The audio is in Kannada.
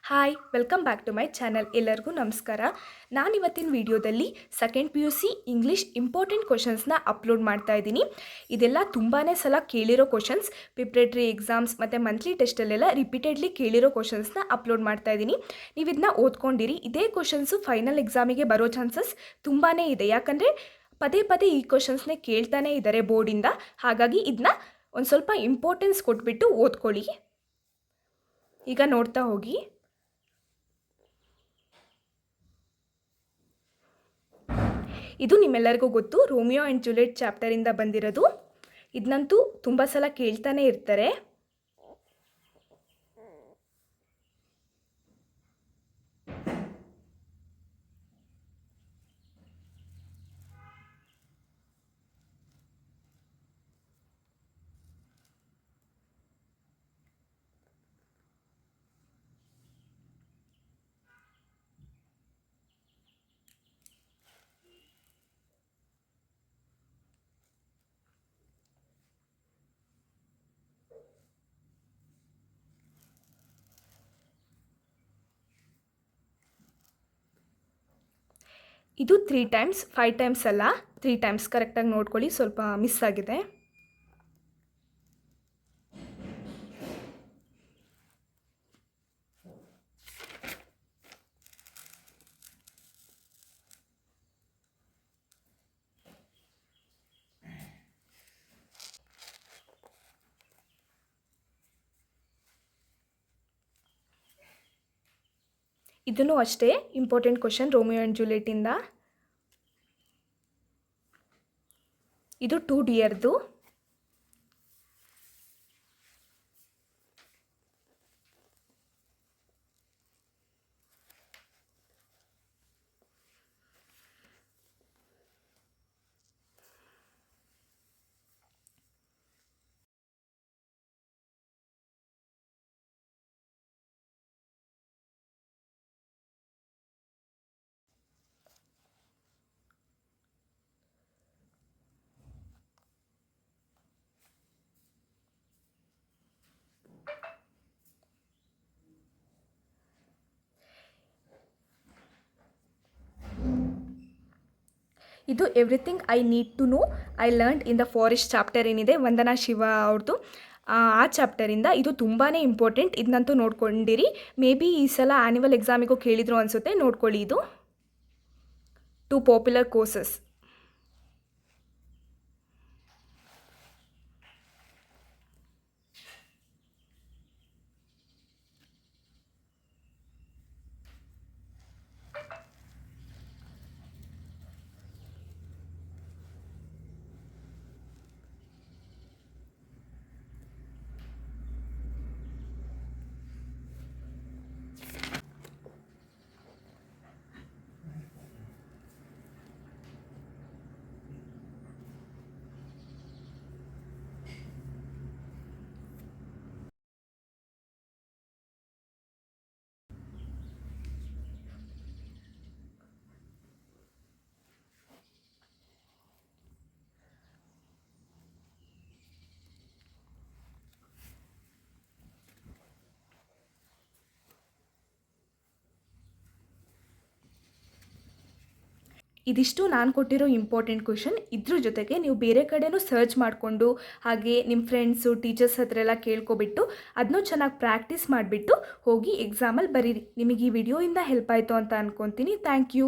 Hi welcome back to my channel. ಎಲ್ಲರಿಗೂ ನಮಸ್ಕಾರ. ನಾನಿವತ್ತಿನ ವಿಡಿಯೋದಲ್ಲಿ ಸೆಕೆಂಡ್ PUC ಇಂಗ್ಲೀಷ್ ಇಂಪಾರ್ಟೆಂಟ್ ಕ್ವಶನ್ಸ್ನ ಅಪ್ಲೋಡ್ ಮಾಡ್ತಾ ಇದ್ದೀನಿ. ಇದೆಲ್ಲ ತುಂಬಾ ಸಲ ಕೇಳಿರೋ ಕ್ವಶನ್ಸ್, ಪ್ರಿಪ್ರೇಟರಿ ಎಕ್ಸಾಮ್ಸ್ ಮತ್ತು ಮಂತ್ಲಿ ಟೆಸ್ಟಲ್ಲೆಲ್ಲ ರಿಪೀಟೆಡ್ಲಿ ಕೇಳಿರೋ ಕ್ವಶನ್ಸ್ನ ಅಪ್ಲೋಡ್ ಮಾಡ್ತಾ ಇದ್ದೀನಿ. ನೀವು ಇದನ್ನ ಓದ್ಕೊಂಡಿರಿ. ಇದೇ ಕ್ವಶನ್ಸು ಫೈನಲ್ ಎಕ್ಸಾಮಿಗೆ ಬರೋ ಚಾನ್ಸಸ್ ತುಂಬಾ ಇದೆ. ಯಾಕಂದರೆ ಪದೇ ಪದೇ ಈ ಕ್ವಶನ್ಸ್ನೇ ಕೇಳ್ತಾನೆ ಇದ್ದಾರೆ ಬೋರ್ಡಿಂದ. ಹಾಗಾಗಿ ಇದನ್ನ ಒಂದು ಸ್ವಲ್ಪ ಇಂಪಾರ್ಟೆನ್ಸ್ ಕೊಟ್ಬಿಟ್ಟು ಓದ್ಕೊಳ್ಳಿ. ಈಗ ನೋಡ್ತಾ ಹೋಗಿ. ಇದು ನಿಮ್ಮೆಲ್ಲರಿಗೂ ಗೊತ್ತು, ರೋಮಿಯೋ ಆ್ಯಂಡ್ ಜೂಲಿಯೆಟ್ ಚಾಪ್ಟರಿಂದ ಬಂದಿರೋದು. ಇದನ್ನಂತೂ ತುಂಬ ಸಲ ಕೇಳ್ತಾನೆ ಇರ್ತಾರೆ. ಇದು 3 ಟೈಮ್ಸ್, 5 ಟೈಮ್ಸ್ ಅಲ್ಲ, 3 ಟೈಮ್ಸ್. ಕರೆಕ್ಟಾಗಿ ನೋಡ್ಕೊಳ್ಳಿ, ಸ್ವಲ್ಪ ಮಿಸ್ ಆಗಿದೆ. ಇದನ್ನು ಅಷ್ಟೇ ಇಂಪಾರ್ಟೆಂಟ್ ಕ್ವಶನ್, ರೋಮಿಯೋ ಆ್ಯಂಡ್ ಜೂಲಿಯೆಟಿಂದ. ಇದು 2 ಡಿಯರ್ದು. ಇದು everything I need to know I learned in the forest chapter ಏನಿದೆ, ವಂದನಾ ಶಿವ ಅವ್ರದ್ದು, ಆ ಚಾಪ್ಟರಿಂದ. ಇದು ತುಂಬಾ ಇಂಪಾರ್ಟೆಂಟ್. ಇದನ್ನಂತೂ ನೋಡ್ಕೊಂಡಿರಿ. ಮೇ ಬಿ ಈ ಸಲ ಆ್ಯನ್ಯುವಲ್ ಎಕ್ಸಾಮಿಗೂ ಕೇಳಿದ್ರು ಅನಿಸುತ್ತೆ, ನೋಡ್ಕೊಳ್ಳಿ. ಇದು 2 ಪಾಪ್ಯುಲರ್ ಕೋರ್ಸಸ್. ಇದಿಷ್ಟು ನಾನು ಕೊಟ್ಟಿರೋ ಇಂಪಾರ್ಟೆಂಟ್ ಕ್ವೆಶನ್. ಇದ್ರ ಜೊತೆಗೆ ನೀವು ಬೇರೆ ಕಡೆನೂ ಸರ್ಚ್ ಮಾಡಿಕೊಂಡು, ಹಾಗೆ ನಿಮ್ಮ ಫ್ರೆಂಡ್ಸು ಟೀಚರ್ಸ್ ಹತ್ರ ಎಲ್ಲ ಕೇಳ್ಕೊಬಿಟ್ಟು ಅದನ್ನೂ ಚೆನ್ನಾಗಿ ಪ್ರಾಕ್ಟೀಸ್ ಮಾಡಿಬಿಟ್ಟು ಹೋಗಿ ಎಕ್ಸಾಮಲ್ಲಿ ಬರೀರಿ. ನಿಮಗೆ ಈ ವಿಡಿಯೋಯಿಂದ ಹೆಲ್ಪ್ ಆಯಿತು ಅಂತ ಅಂದ್ಕೊತೀನಿ. Thank you.